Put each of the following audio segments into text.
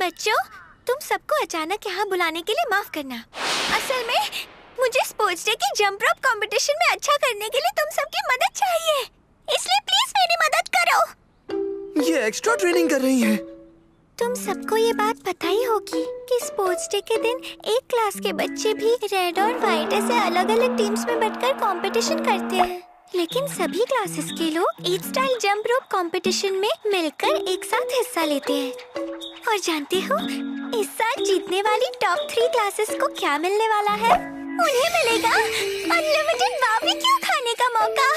बच्चों, तुम सबको अचानक यहाँ बुलाने के लिए माफ करना। असल में मुझे स्पोर्ट्स डे के जंप रोप कंपटीशन में अच्छा करने के लिए तुम सबकी मदद चाहिए, इसलिए प्लीज मेरी मदद करो। ये एक्स्ट्रा ट्रेनिंग कर रही हैं। तुम सबको ये बात पता ही होगी कि स्पोर्ट्स डे के दिन एक क्लास के बच्चे भी रेड और व्हाइट ऐसे अलग-अलग टीम्स में बंटकर कंपटीशन करते हैं, लेकिन सभी क्लासेस के लोग एक स्टाइल जंप रोप कंपटीशन में मिलकर एक साथ हिस्सा लेते हैं। और जानते हो इस साल जीतने वाली टॉप 3 क्लासेस को क्या मिलने वाला है? उन्हें मिलेगा अनलिमिटेड बारबेक्यू खाने का मौका।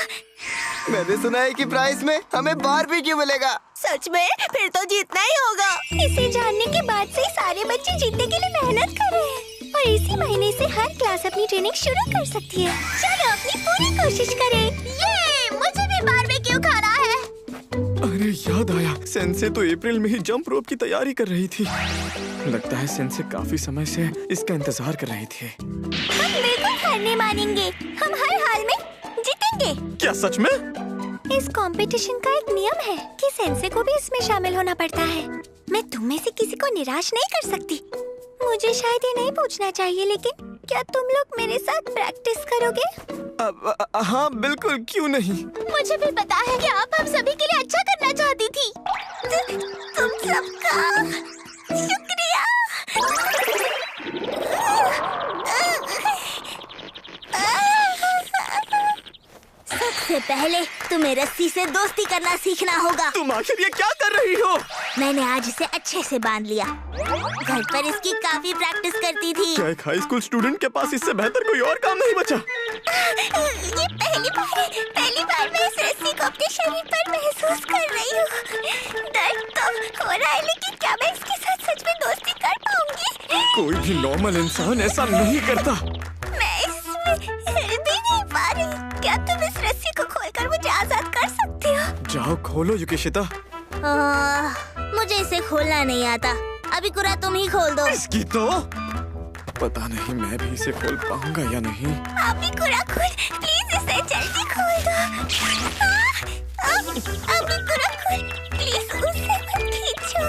मैंने सुना है कि प्राइज में हमें बारबेक्यू मिलेगा। सच में? फिर तो जीतना ही होगा। इसे जानने के बाद से सारे बच्चे जीतने के लिए मेहनत कर रहे हैं और इसी महीने से हर क्लास अपनी ट्रेनिंग शुरू कर सकती है। चलो अपनी पूरी कोशिश करें। ये मुझे भी बारबेक्यू खाना है। अरे याद आया, सेंसे तो अप्रैल में ही जंप रोप की तैयारी कर रही थी। लगता है सेंसे काफी समय से इसका इंतजार कर रही थी। हम बिल्कुल हार नहीं मानेंगे, हम हर हाल में जीतेंगे। क्या सच में? इस कंपटीशन का एक नियम है कि सेंसे को भी इसमें शामिल होना पड़ता है। मैं तुम में से किसी को निराश नहीं कर सकती। मुझे शायद ये नहीं पूछना चाहिए, लेकिन क्या तुम लोग मेरे साथ प्रैक्टिस करोगे? हाँ बिल्कुल, क्यों नहीं। मुझे भी पता है कि आप हम सभी के लिए अच्छा करना चाहती थी। तुम सबका शुक्रिया। सबसे पहले तुम्हें रस्सी से दोस्ती करना सीखना होगा। तुम आखिर ये क्या कर रही हो? मैंने आज इसे अच्छे से बांध लिया। घर पर इसकी काफी प्रैक्टिस करती थी। क्या एक हाई स्कूल स्टूडेंट के पास इससे बेहतर कोई और काम नहीं बचा? ये पहली बार मैं इस रस्सी को अपने शरीर पर महसूस कर रही हूँ। दर्द तो हो रहा है, लेकिन क्या मैं इसके साथ सच में दोस्ती कर पाऊंगी? कोई भी नॉर्मल इंसान ऐसा नहीं करता। मैं इसमें हिल भी नहीं पा रही। क्या तुम इस रस्सी को खोलकर मुझे आजाद कर सकते हो? जाओ खोलो युकिशिता। मुझे इसे खोलना नहीं आता। अभी कुरा तुम ही खोल दो। इसकी तो पता नहीं मैं भी इसे खोल पाऊंगा या नहीं। आप ही कुरा खोल, प्लीज इसे जल्दी खोल दो। आप ही कुरा खोल, प्लीज उसे मत खींचो।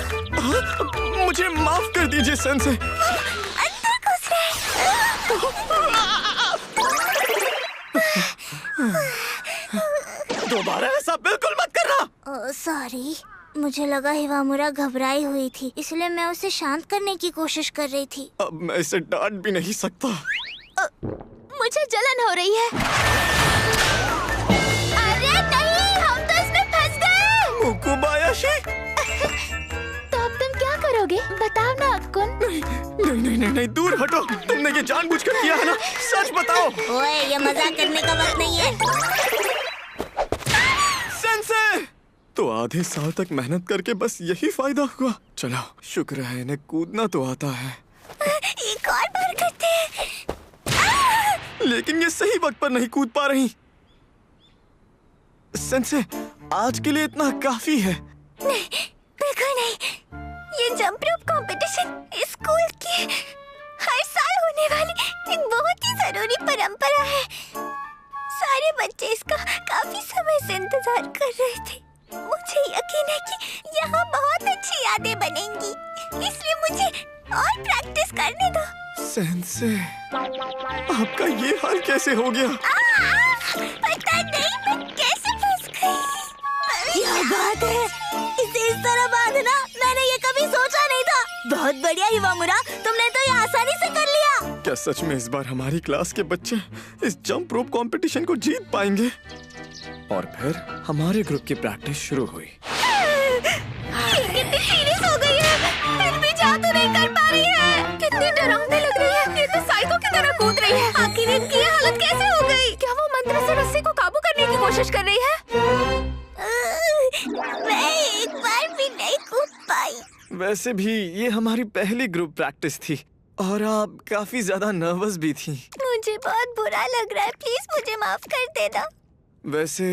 मुझे माफ कर दीजिए सेंसे। अंदर घुस दोबारा ऐसा बिल्कुल मत करना। सॉरी, मुझे लगा हिवामुरा घबराई हुई थी, इसलिए मैं उसे शांत करने की कोशिश कर रही थी। अब मैं इसे डांट भी नहीं सकता। मुझे जलन हो रही है। अरे नहीं, हम तो इसमें फंस गए। मुकुबायाशी। तो अब तुम क्या करोगे? बताओ ना अक्कुन। नहीं, दूर हटो। तुमने ये जानबूझकर किया है ना? सच बताओ। ओए, ये मजाक करने का वक्त नहीं है। सेंसे! तो आधे साल तक मेहनत करके बस यही फायदा हुआ। चलो, शुक्र है इन्हें कूदना तो आता है। एक और बार करते हैं। लेकिन ये सही वक्त पर नहीं कूद पा रही। सेंसे, आज के लिए इतना काफी है। नहीं, बिल्कुल नहीं। ये जंप रोप कंपटीशन स्कूल की हर साल होने वाली एक बहुत ही जरूरी परंपरा है। सारे बच्चे इसका काफी समय से इंतजार कर रहे थे। मुझे यकीन है कि यहाँ बहुत अच्छी यादें बनेंगी, इसलिए मुझे और प्रैक्टिस करने दो। सेंसे, आपका ये हाल कैसे हो गया? पता नहीं मैं कैसे फंस गई। क्या बात है, इसे इस तरह बांधना मैंने ये कभी सोचा नहीं था। बहुत बढ़िया हिवामुरा, तुमने तो ये आसानी से कर लिया। क्या सच में इस बार हमारी क्लास के बच्चे इस जंप रोप कंपटीशन को जीत पाएंगे? और फिर हमारे ग्रुप की प्रैक्टिस शुरू हुई। कितनी सीरियस हो गई है, फिर भी जादू नहीं कर पा रही है। कितनी डरावनी लग रही है, ये तो साइको की तरह कूद रही है। आखिर इनकी ये हालत कैसे हो गई? क्या वो मंत्र से रस्सी को काबू करने की कोशिश कर रही है? मैं एक बार भी नहीं कूद पाई। वैसे भी ये हमारी पहली ग्रुप प्रैक्टिस थी और आप काफी ज्यादा नर्वस भी थी। मुझे बहुत बुरा लग रहा है, प्लीज मुझे माफ कर देना। वैसे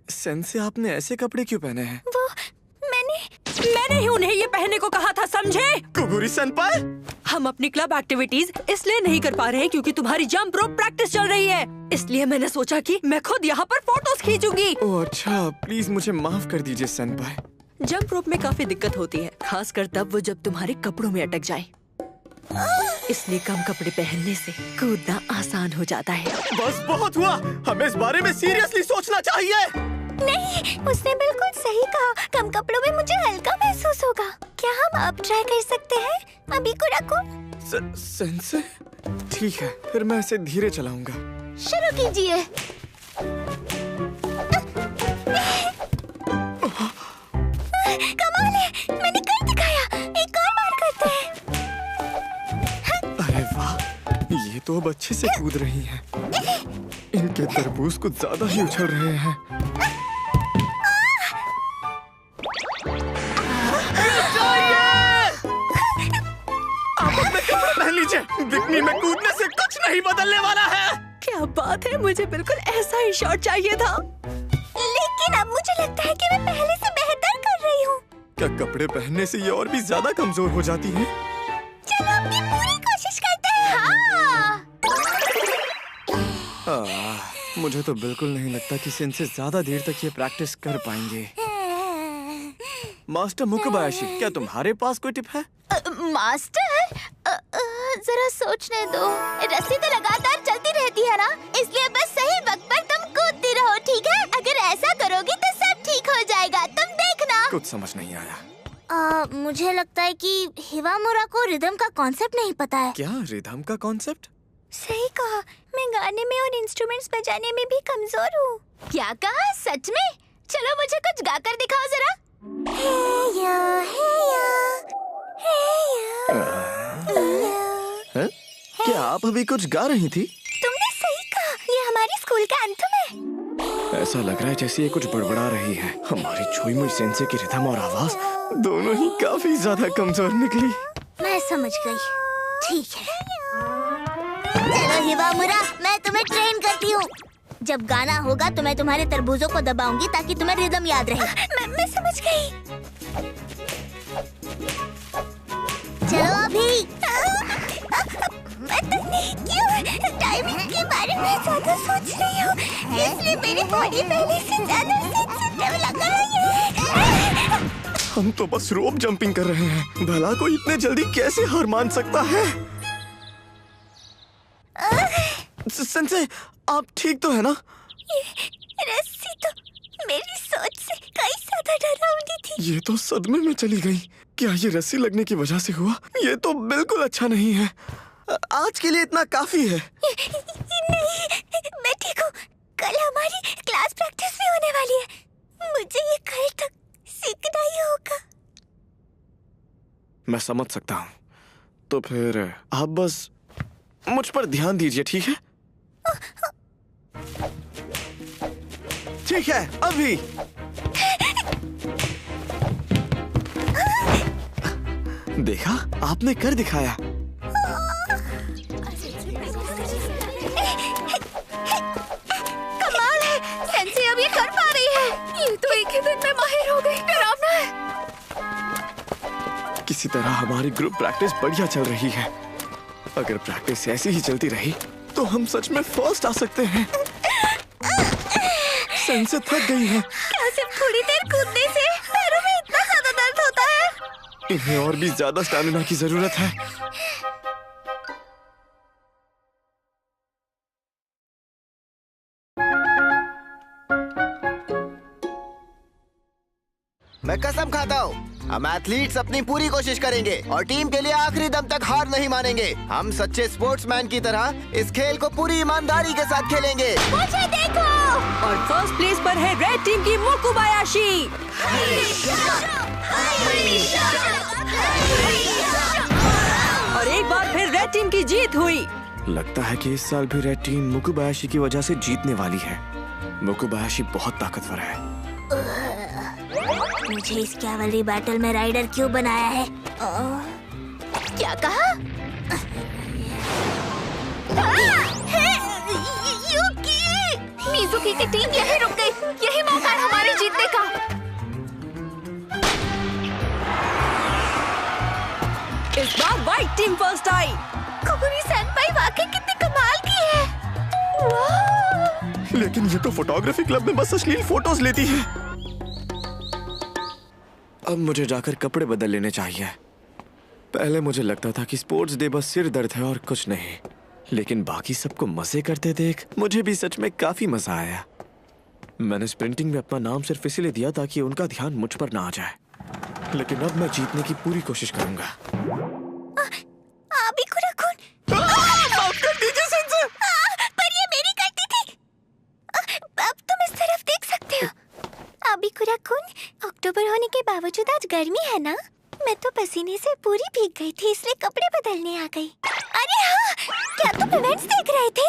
सेंसे, आपने ऐसे कपड़े क्यों पहने हैं? वो मैंने ही उन्हें ये पहनने को कहा था, समझे? कुगुरी सेनपाई, हम अपनी क्लब एक्टिविटीज इसलिए नहीं कर पा रहे हैं क्योंकि तुम्हारी जंप रोप प्रैक्टिस चल रही है। इसलिए मैंने सोचा कि मैं खुद यहाँ पर फोटोज खींचूंगी। ओह अच्छा, प्लीज मुझे माफ कर दीजिए सेनपाई। जंप रोप में काफी दिक्कत होती है, खासकर तब वो जब तुम्हारे कपड़ों में अटक जाए। इसलिए कम कपड़े पहनने से कूदना आसान हो जाता है। बस बहुत हुआ, हमें इस बारे में सीरियसली सोचना चाहिए। नहीं, उसने बिल्कुल सही कहा। कम कपड़ों में मुझे हल्का महसूस होगा। क्या हम अब ट्राई कर सकते हैं? अभी को रखो। सेंसे? ठीक है, फिर मैं इसे धीरे चलाऊंगा। शुरू कीजिए। कमाल है, मैंने कर दिखाया। एक और बार करते हैं। अरे वाह, ये तो अब अच्छे से कूद रही हैं। इनके तरबूज कुछ ज्यादा ही उछल रहे हैं। आप अपने कपड़े पहन लीजिए। बिकनी में कूदने से कुछ नहीं बदलने वाला है। क्या बात है, मुझे बिल्कुल ऐसा ही शॉट चाहिए था। लेकिन अब मुझे लगता है कि मैं पहले से बेहतर कर रही हूँ। क्या कपड़े पहनने से ये और भी ज्यादा कमजोर हो जाती हैं? चलो अपनी पूरी कोशिश करते हैं। हाँ। मुझे तो बिल्कुल नहीं लगता कि इनसे ज्यादा देर तक ये प्रैक्टिस कर पाएंगे। मास्टर मुकुबायाशी, क्या तुम्हारे पास कोई टिप है? मास्टर, जरा सोचने दो। रस्सी तो लगातार चलती रहती है ना, इसलिए बस सही वक्त पर तुम कूदती रहो, ठीक है? अगर ऐसा करोगी तो सब ठीक हो जाएगा, तुम देखना। कुछ समझ नहीं आया। मुझे लगता है कि हिवामुरा को रिदम का कॉन्सेप्ट नहीं पता है। क्या रिदम का कॉन्सेप्ट? सही कहा, मैं गाने में और इंस्ट्रूमेंट्स बजाने में भी कमजोर हूँ। क्या कहा? सच में? चलो मुझे कुछ गाकर दिखाओ जरा। क्या आप अभी कुछ गा रही थी? तुमने सही कहा, ये हमारी स्कूल का एंथम है। ऐसा लग रहा है जैसे ये कुछ बड़बड़ा रही है। हमारी छुई-मुई सेंसे की रिदम और आवाज दोनों ही काफी ज्यादा कमजोर निकली। मैं समझ गई। ठीक है, चलो हिवामुरा, मैं तुम्हें ट्रेन करती हूँ। जब गाना होगा तो मैं तुम्हारे तरबूजों को दबाऊंगी ताकि तुम्हें रिदम याद रहे। मैं समझ गई। चलो अभी। पता नहीं क्यों टाइमिंग के बारे में ज्यादा सोच रही हूँ, इसलिए मेरी बॉडी पहले से ज्यादा सेंसिटिव लग रही है। हम तो बस रोप जंपिंग कर रहे हैं। भला कोई इतने जल्दी कैसे हार मान सकता है? सेंसे, आप ठीक तो है ना? ये रस्सी तो मेरी सोच से कई ज्यादा डरावनी थी। ये तो सदमे में चली गई। क्या ये रस्सी लगने की वजह से हुआ? ये तो बिल्कुल अच्छा नहीं है। आज के लिए इतना काफी है। नहीं, मैं ठीक हूँ। कल हमारी क्लास प्रैक्टिस भी होने वाली है। मुझे ये कल तक सीखना ही होगा। मैं समझ सकता हूँ। तो फिर आप बस मुझ पर ध्यान दीजिए, ठीक है? ठीक है, अभी। देखा, आपने कर दिखाया। कमाल है, सेंसी अब ये कर पा रही है। ये तो एक ही दिन में माहिर हो गई। डरावना है। किसी तरह हमारी ग्रुप प्रैक्टिस बढ़िया चल रही है। अगर प्रैक्टिस ऐसी ही चलती रही तो हम सच में फर्स्ट आ सकते हैं। सेंसे थक गई है। क्या सिर्फ थोड़ी देर कूदने से पैरों में इतना ज्यादा दर्द होता है? इन्हें और भी ज्यादा स्टैमिना की जरूरत है। मैं कसम खाता हूँ, हम एथलीट्स अपनी पूरी कोशिश करेंगे और टीम के लिए आखिरी दम तक हार नहीं मानेंगे। हम सच्चे स्पोर्ट्समैन की तरह इस खेल को पूरी ईमानदारी के साथ खेलेंगे। मुझे देखो। और फर्स्ट प्लेस पर है रेड टीम की मुकुबायाशी। और एक बार फिर रेड टीम की जीत हुई। लगता है कि इस साल भी रेड टीम मुकुबायाशी की वजह से जीतने वाली है। मुकुबायाशी बहुत ताकतवर है। मुझे इस कैवलरी बैटल में राइडर क्यों बनाया है? क्या कहा? युकी! मिजुकी की टीम यहीं रुक गई। यही मौका है हमारे जीतने का। इस बार व्हाइट टीम फर्स्ट आई। कुकुरी सेनपाई वाकई कितनी कमाल की है। वाह! लेकिन ये तो फोटोग्राफी क्लब में बस अश्लील फोटोज लेती है। अब मुझे जाकर कपड़े बदल लेने चाहिए। पहले मुझे लगता था कि स्पोर्ट्स डे बस सिर दर्द है और कुछ नहीं, लेकिन बाकी सबको मजे करते देख मुझे भी सच में काफी मजा आया। मैंने स्प्रिंटिंग में अपना नाम सिर्फ इसलिए दिया ताकि उनका ध्यान मुझ पर ना आ जाए, लेकिन अब मैं जीतने की पूरी कोशिश करूंगा। अभी को रखूं। माफ कर दीजिए सेंसे। पर ये मेरी गलती थी। अब तुम इस तरफ देख सकते हो। अभी को रखूं। अक्टूबर होने के बावजूद आज गर्मी है ना? मैं तो पसीने से पूरी भीग गई थी, इसलिए कपड़े बदलने आ गई। अरे हाँ, क्या तुम इवेंट्स देख रहे थे?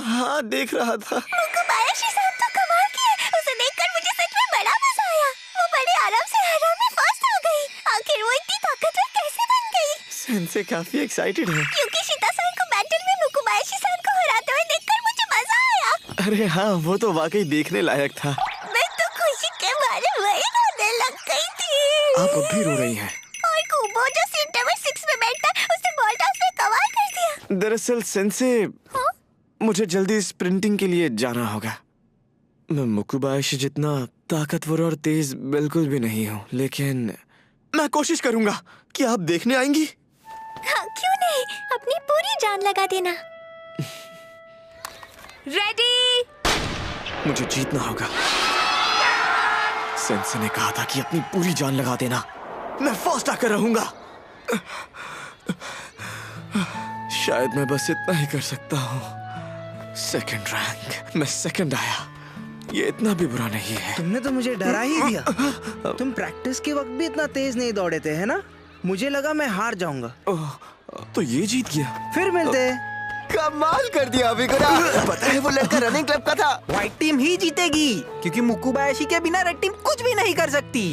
हाँ, देख रहा था। मुकुबायाशी-सान तो कमाल की है। उसे देखकर मुझे सच में बड़ा मजा आया। वो बड़े आराम से हर राउंड में फर्स्ट आ गई। आखिर वो इतनी ताकतवर कैसे बन गई? सेंसे काफी एक्साइटेड है। क्योंकि शिता-सान को बैटल में मुकुबायाशी-सान को हराते हुए देखकर मुझे मजा आया। अरे हाँ, वो तो वाकई देखने लायक था। मैं तो खुशी के मारे वही रोने लग गई थी। आप अब भी रो रही हैं। और कुबो जो सीट नंबर 6 में बैठता है, उसने बॉल टॉस में कमाल कर दिया। दरअसल सेंसे, हाँ? मुझे जल्दी स्प्रिंटिंग के लिए जाना होगा। मैं मुकुबायाशी जितना ताकतवर और तेज बिल्कुल भी नहीं हूँ, लेकिन मैं कोशिश करूंगा। कि आप देखने आएंगी? हाँ, क्यों नहीं? अपनी पूरी जान लगा देना। रेडी? मुझे जीतना होगा। सेंसे ने कहा था कि अपनी पूरी जान लगा देना। मैं फर्स्ट आकर रहूंगा। शायद मैं बस इतना ही कर सकता हूँ। सेकंड रैंक, मैं सेकंड आया। ये इतना भी बुरा नहीं है। तुमने तो मुझे डरा ही दिया। तुम प्रैक्टिस के वक्त भी इतना तेज नहीं दौड़े थे, है ना? मुझे लगा मैं हार जाऊंगा। तो ये जीत गया। फिर मिलते हैं। कमाल कर दिया अभिगुरा। पता है वो लड़का रनिंग क्लब का था। व्हाइट टीम ही जीतेगी, क्योंकि मुकुबायाशी के बिना रेड टीम कुछ भी नहीं कर सकती।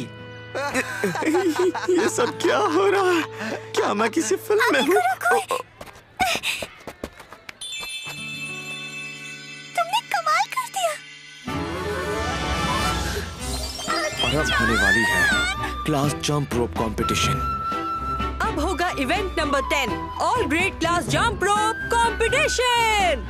ये सब क्या हो रहा है? क्या मैं किसी फिल्म में हूँ? तुमने कमाल कर दिया। और अब होने वाली है क्लास जंप रोप कंपटीशन। अब होगा event number 10, all grade class jump rope competition.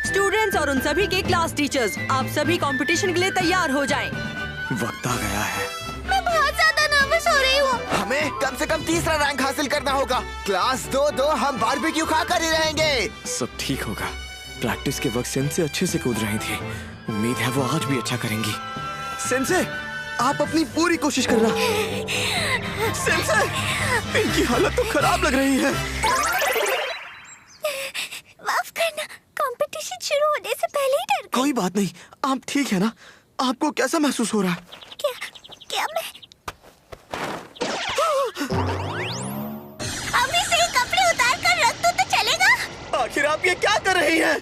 Students और उन सभी के क्लास टीचर्स, आप सभी कंपटीशन के लिए तैयार हो जाएं। वक्त आ गया है। मैं बहुत ज्यादा नर्वस हो रही हूँ। हमें कम से कम तीसरा रैंक हासिल करना होगा। क्लास 2 हम बारबेक्यू खाकर ही रहेंगे। सब ठीक होगा। प्रैक्टिस के वक्त सेंसे अच्छे से कूद रही थी। उम्मीद है वो आज भी अच्छा करेंगी। सेंसे, आप अपनी पूरी कोशिश करना। सेंसे, इनकी हालत तो खराब लग रही है। माफ करना, कंपटीशन शुरू होने से पहले ही डर गई। कोई बात नहीं, आप ठीक है ना? आपको कैसा महसूस हो रहा है? क्या मैं अभी से ही कपड़े उतार कर रख दूं तो चलेगा? आखिर आप ये क्या कर रही हैं?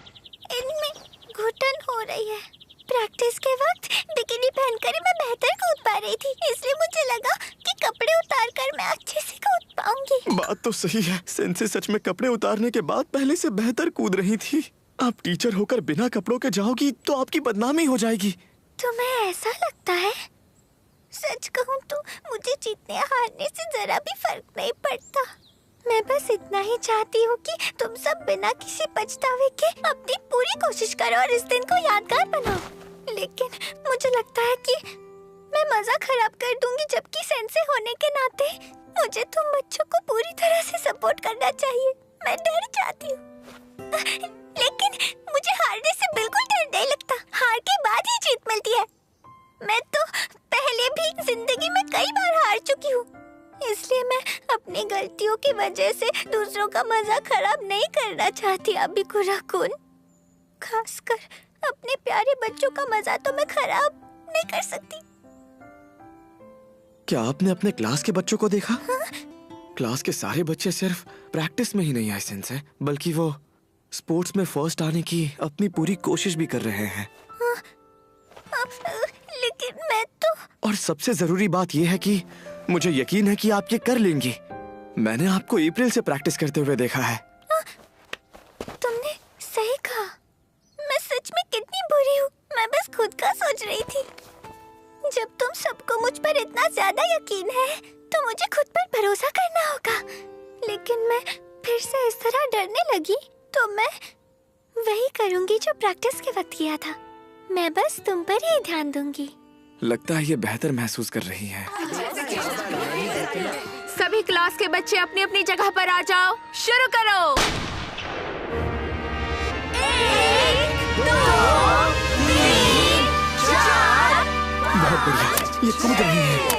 इनमें घुटन हो रही है। प्रैक्टिस के वक्त बिकिनी पहनकर मैं बेहतर कूद पा रही थी, इसलिए मुझे लगा कि कपड़े उतार कर मैं अच्छे से कूद पाऊंगी। बात तो सही है। सेंसे सच में कपड़े उतारने के बाद पहले से बेहतर कूद रही थी। आप टीचर होकर बिना कपड़ों के जाओगी तो आपकी बदनामी हो जाएगी। तुम्हें ऐसा लगता है? सच कहूँ तो मुझे जीतने हारने से जरा भी फर्क नहीं पड़ता। मैं बस इतना ही चाहती हूँ कि तुम सब बिना किसी पछतावे के अपनी पूरी कोशिश करो और इस दिन को यादगार बनाओ। लेकिन मुझे लगता है कि मैं मजा खराब कर दूंगी, जबकि सेंसे होने के नाते मुझे तुम बच्चों को पूरी तरह से सपोर्ट करना चाहिए। मैं डर जाती हूँ, लेकिन मुझे हारने से बिल्कुल डर नहीं लगता। हार के बाद ही जीत मिलती है। मैं तो पहले भी जिंदगी में कई बार हार चुकी हूँ, इसलिए मैं अपनी गलतियों की वजह से दूसरों का मजा खराब नहीं करना चाहती। अभी कुराकुन, खासकर अपने प्यारे बच्चों का मजा तो मैं खराब नहीं कर सकती। क्या आपने अपने क्लास के बच्चों को देखा? क्लास के सारे बच्चे सिर्फ प्रैक्टिस में ही नहीं आए सेंसे, बल्कि वो स्पोर्ट्स में फर्स्ट आने की अपनी पूरी कोशिश भी कर रहे हैं। लेकिन मैं तो... और सबसे जरूरी बात यह है कि मुझे यकीन है कि आप ये कर लेंगी। मैंने आपको अप्रैल से प्रैक्टिस करते हुए देखा है। तुमने सही कहा। मैं सच में कितनी बुरी हूँ। मैं बस खुद का सोच रही थी। जब तुम सबको मुझ पर इतना ज्यादा यकीन है तो मुझे खुद पर भरोसा करना होगा। लेकिन मैं फिर से इस तरह डरने लगी तो मैं वही करूंगी जो प्रैक्टिस के वक्त किया था। मैं बस तुम पर ही ध्यान दूंगी। लगता है ये बेहतर महसूस कर रही है। सभी क्लास के बच्चे अपनी अपनी जगह पर आ जाओ। शुरू करो। 1, 2, 3, 4। बहुत बढ़िया, ये कूद रही है।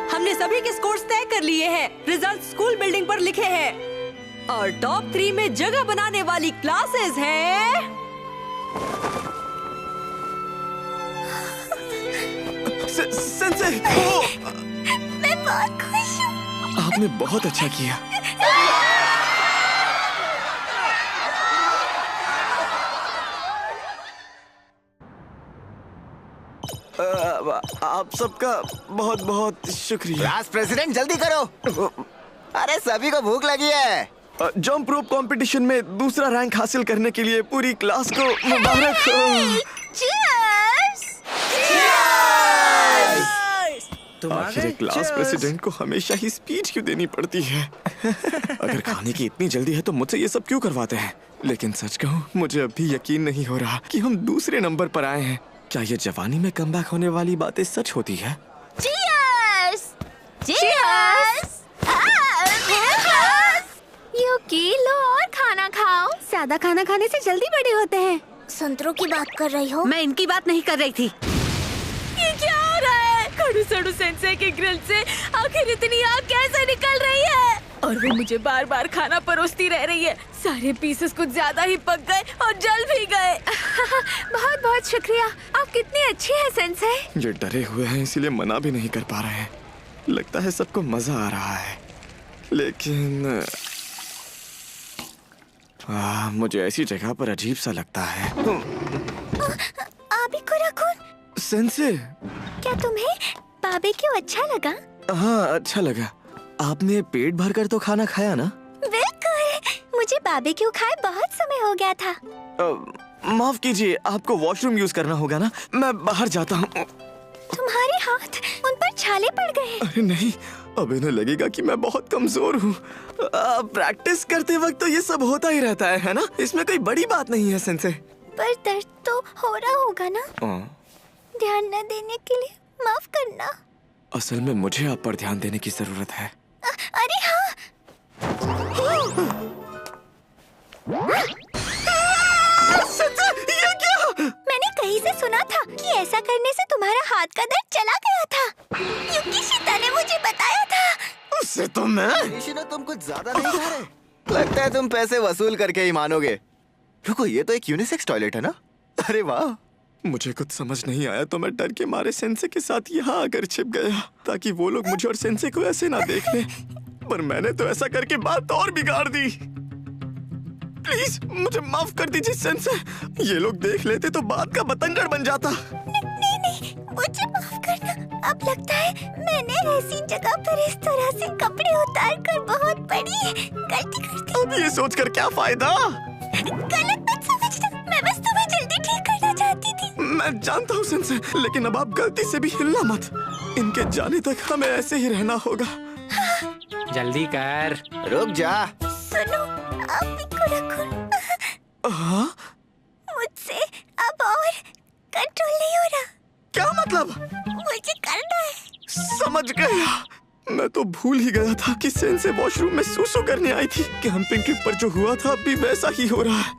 हमने सभी के स्कोर्स तय कर लिए हैं। रिजल्ट स्कूल बिल्डिंग पर लिखे हैं और टॉप 3 में जगह बनाने वाली क्लासेस हैं। सेंसे, मैं बहुत खुश हूँ। आपने बहुत अच्छा किया। आप सबका बहुत बहुत शुक्रिया। क्लास प्रेसिडेंट जल्दी करो। अरे सभी को भूख लगी है। जंप रोप कंपटीशन में दूसरा रैंक हासिल करने के लिए पूरी क्लास को मुबारक हो। आखिर क्लास प्रेसिडेंट को हमेशा ही स्पीच क्यों देनी पड़ती है? अगर खाने की इतनी जल्दी है तो मुझसे ये सब क्यों करवाते हैं? लेकिन सच कहूँ, मुझे अभी यकीन नहीं हो रहा कि हम दूसरे नंबर पर आए हैं। क्या ये जवानी में कमबैक होने वाली बातें सच होती है? Cheers! Cheers! युकी, लो और खाना खाओ। ज्यादा खाना खाने से जल्दी बड़े होते हैं। संतरों की बात कर रही हो? मैं इनकी बात नहीं कर रही थी। ये क्या हो रहा है? खड़ूसड़ू सेंसे के ग्रिल से आखिर इतनी आग कैसे निकल रही है? और वो मुझे बार बार खाना परोसती रह रही है। सारे पीसेस कुछ ज्यादा ही पक गए और जल भी गए। बहुत बहुत शुक्रिया, आप कितनी अच्छी है सेंसे। ये डरे हुए हैं इसीलिए मना भी नहीं कर पा रहे हैं। लगता है सबको मजा आ रहा है, लेकिन मुझे ऐसी जगह पर अजीब सा लगता है। आबिकुराकुन, सेंसे, क्या तुम्हें बारबेक्यू अच्छा लगा? हाँ, अच्छा लगा। आपने पेट भर कर तो खाना खाया ना? बिल्कुल, मुझे बारबेक्यू खाए बहुत समय हो गया था। माफ कीजिए, आपको वॉशरूम यूज करना होगा ना? मैं बाहर जाता हूँ। तुम्हारे हाथ, उन पर छाले पड़ गए। अरे नहीं, अब इन्हें लगेगा कि मैं बहुत कमजोर हूँ। प्रैक्टिस करते वक्त तो ये सब होता ही रहता है ना? इसमें कोई बड़ी बात नहीं है सेंसे। पर दर्द तो हो रहा होगा ना? ध्यान न देने के लिए माफ करना। असल में मुझे आप पर ध्यान देने की जरूरत है। अरे हाँ। ये क्या? मैंने कहीं से सुना था कि ऐसा करने से तुम्हारा हाथ का दर्द चला गया था। युकिशिता ने मुझे बताया था। उससे तो मैं। निशिनो, तुम कुछ ज्यादा नहीं खा रहे? लगता है तुम पैसे वसूल करके ही मानोगे। रुको, ये तो एक यूनिसेक्स टॉयलेट है ना? अरे वाह। मुझे कुछ समझ नहीं आया तो मैं डर के मारे सेंसे के साथ यहाँ आकर छिप गया ताकि वो लोग मुझे और सेंसे को ऐसे ना देख लें। पर मैंने तो ऐसा करके बात और बिगाड़ दी। प्लीज मुझे माफ कर दीजिए सेंसे। ये लोग देख लेते तो बात का बतंगड़ बन जाता। नहीं, मुझे माफ करना। अब लगता है मैंने ऐसी जगह पर इस तरह से कपड़े उतार कर बहुत बड़ी गलती कर दी। अब ये सोचकर क्या फायदा? गलत मत समझना, मैं बस तुम्हें जल्दी ठीक करना चाहती थी। मैं जानता हूँ सेंसे, लेकिन अब आप गलती से भी हिलना मत। इनके जाने तक हमें ऐसे ही रहना होगा। जल्दी कर। रुक जा। सुनो, आबिकुराकुन, हाँ? मुझसे अब और कंट्रोल नहीं हो रहा। क्या मतलब? मुझे करना है। समझ गया। मैं तो भूल ही गया था कि सेंसे वॉशरूम में सूसू करने आई थी। कैंपिंग ट्रिप पर जो हुआ था अभी वैसा ही हो रहा है।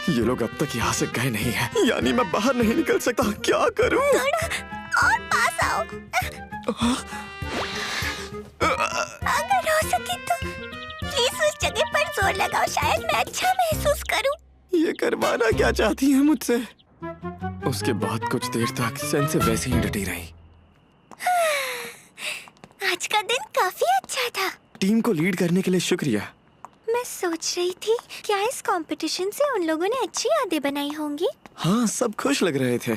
ये लोग अब तक यहाँ से गए नहीं हैं, यानी मैं बाहर नहीं निकल सकता। क्या करूं? थोड़ा और पास आओ। अगर हो सके तो प्लीज उस जगह पर जोर लगाओ, शायद मैं अच्छा महसूस करूं। ये करवाना क्या चाहती है मुझसे? उसके बाद कुछ देर तक सेंसे वैसे ही डटी रही। आज का दिन काफी अच्छा था। टीम को लीड करने के लिए शुक्रिया। मैं सोच रही थी क्या इस कंपटीशन से उन लोगों ने अच्छी यादें बनाई होंगी। हाँ, सब खुश लग रहे थे।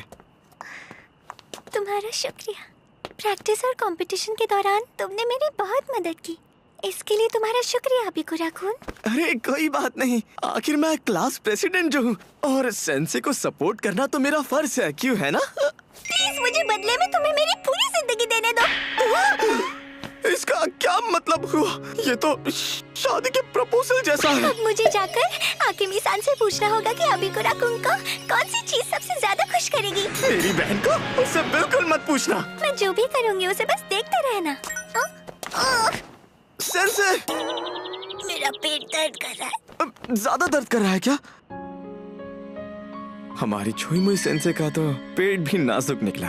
तुम्हारा शुक्रिया। प्रैक्टिस और कंपटीशन के दौरान तुमने मेरी बहुत मदद की। इसके लिए तुम्हारा शुक्रिया अबिकुरा-कुन। अरे कोई बात नहीं, आखिर मैं क्लास प्रेसिडेंट जो हूँ और सेंसे को सपोर्ट करना तो मेरा फर्ज है, क्यों है ना? प्लीज मुझे बदले में तुम्हें मेरी पूरी जिंदगी देने दो। इसका क्या मतलब हुआ? ये तो शादी के प्रपोजल जैसा है। अब मुझे जाकर आकिमी-सान से पूछना होगा कि अबिकुरा-कुन को कौन सी चीज सबसे ज्यादा खुश करेगी। मेरी बहन को उससे बिल्कुल मत पूछना। मैं जो भी करूँगी उसे बस देखते रहना। सेंसे, मेरा पेट दर्द कर रहा है। ज्यादा दर्द कर रहा है क्या? हमारी छुई मुई सेंसे का तो पेट भी नाजुक निकला।